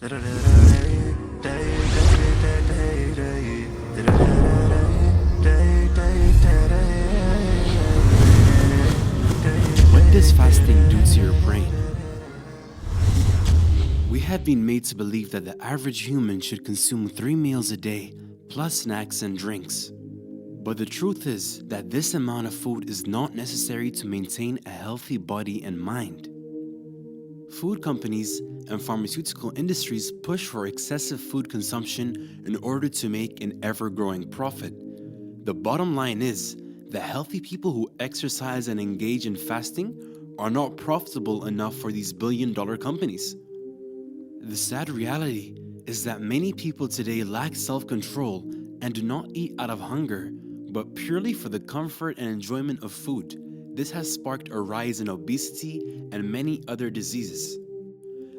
What does fasting do to your brain? We have been made to believe that the average human should consume 3 meals a day, plus snacks and drinks. But the truth is that this amount of food is not necessary to maintain a healthy body and mind. Food companies and pharmaceutical industries push for excessive food consumption in order to make an ever-growing profit. The bottom line is that healthy people who exercise and engage in fasting are not profitable enough for these billion-dollar companies. The sad reality is that many people today lack self-control and do not eat out of hunger, but purely for the comfort and enjoyment of food. This has sparked a rise in obesity and many other diseases.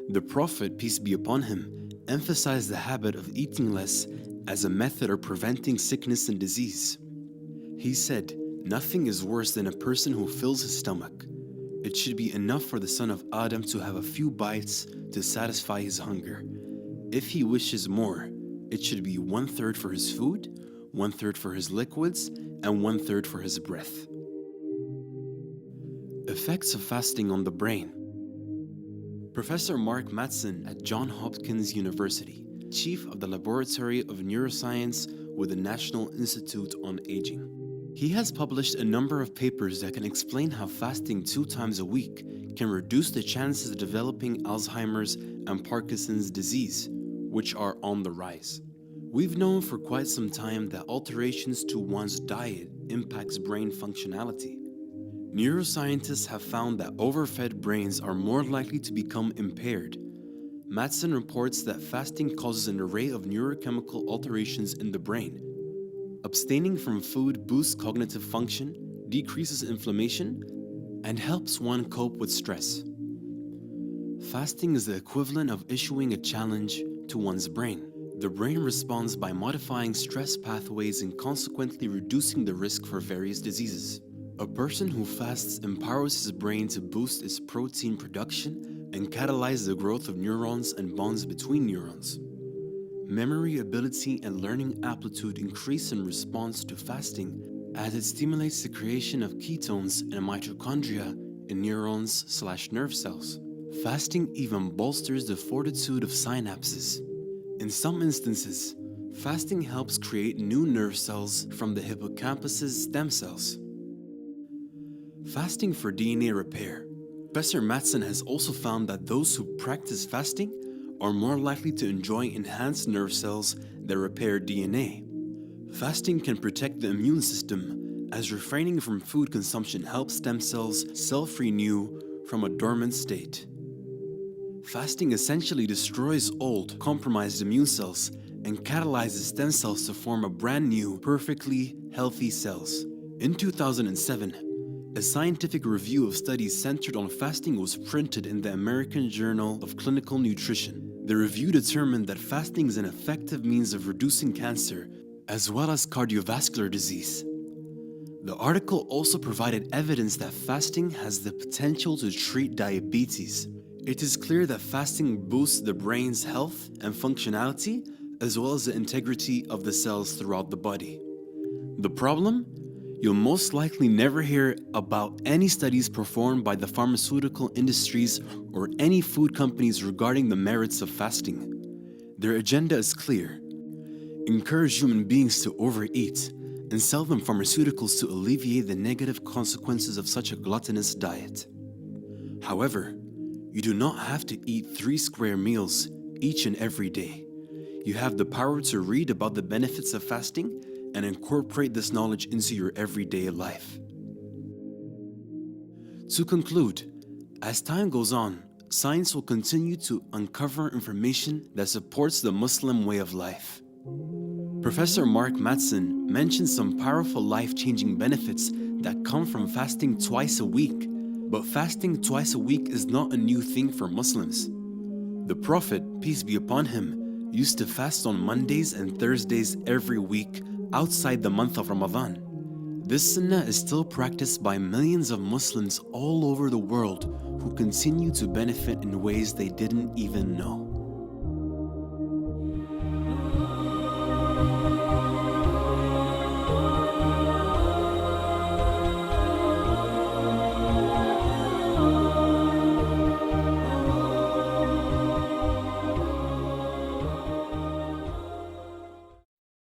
The Prophet, peace be upon him, emphasized the habit of eating less as a method of preventing sickness and disease. He said, "Nothing is worse than a person who fills his stomach. It should be enough for the son of Adam to have a few bites to satisfy his hunger. If he wishes more, it should be 1/3 for his food, 1/3 for his liquids, and 1/3 for his breath." Effects of fasting on the brain. Professor Mark Mattson at Johns Hopkins University, chief of the Laboratory of Neuroscience with the National Institute on Aging. He has published a number of papers that can explain how fasting 2 times a week can reduce the chances of developing Alzheimer's and Parkinson's disease, which are on the rise. We've known for quite some time that alterations to one's diet impacts brain functionality. Neuroscientists have found that overfed brains are more likely to become impaired. Mattson reports that fasting causes an array of neurochemical alterations in the brain. Abstaining from food boosts cognitive function, decreases inflammation, and helps one cope with stress. Fasting is the equivalent of issuing a challenge to one's brain. The brain responds by modifying stress pathways and consequently reducing the risk for various diseases. A person who fasts empowers his brain to boost its protein production and catalyze the growth of neurons and bonds between neurons. Memory ability and learning aptitude increase in response to fasting as it stimulates the creation of ketones and mitochondria in neurons/nerve cells. Fasting even bolsters the fortitude of synapses. In some instances, fasting helps create new nerve cells from the hippocampus's stem cells. Fasting for DNA repair. Professor Mattson has also found that those who practice fasting are more likely to enjoy enhanced nerve cells that repair DNA. Fasting can protect the immune system, as refraining from food consumption helps stem cells self-renew from a dormant state. Fasting essentially destroys old, compromised immune cells and catalyzes stem cells to form a brand new, perfectly healthy cells. In 2007, a scientific review of studies centered on fasting was printed in the American Journal of Clinical Nutrition. The review determined that fasting is an effective means of reducing cancer, as well as cardiovascular disease. The article also provided evidence that fasting has the potential to treat diabetes. It is clear that fasting boosts the brain's health and functionality, as well as the integrity of the cells throughout the body. The problem? You'll most likely never hear about any studies performed by the pharmaceutical industries or any food companies regarding the merits of fasting. Their agenda is clear: encourage human beings to overeat and sell them pharmaceuticals to alleviate the negative consequences of such a gluttonous diet. However, you do not have to eat 3 square meals each and every day. You have the power to read about the benefits of fasting and incorporate this knowledge into your everyday life. To conclude, as time goes on, science will continue to uncover information that supports the Muslim way of life. Professor Mark Mattson mentioned some powerful life-changing benefits that come from fasting twice a week. But fasting twice a week is not a new thing for Muslims. The Prophet, peace be upon him, used to fast on Mondays and Thursdays every week outside the month of Ramadan. This sunnah is still practiced by millions of Muslims all over the world who continue to benefit in ways they didn't even know.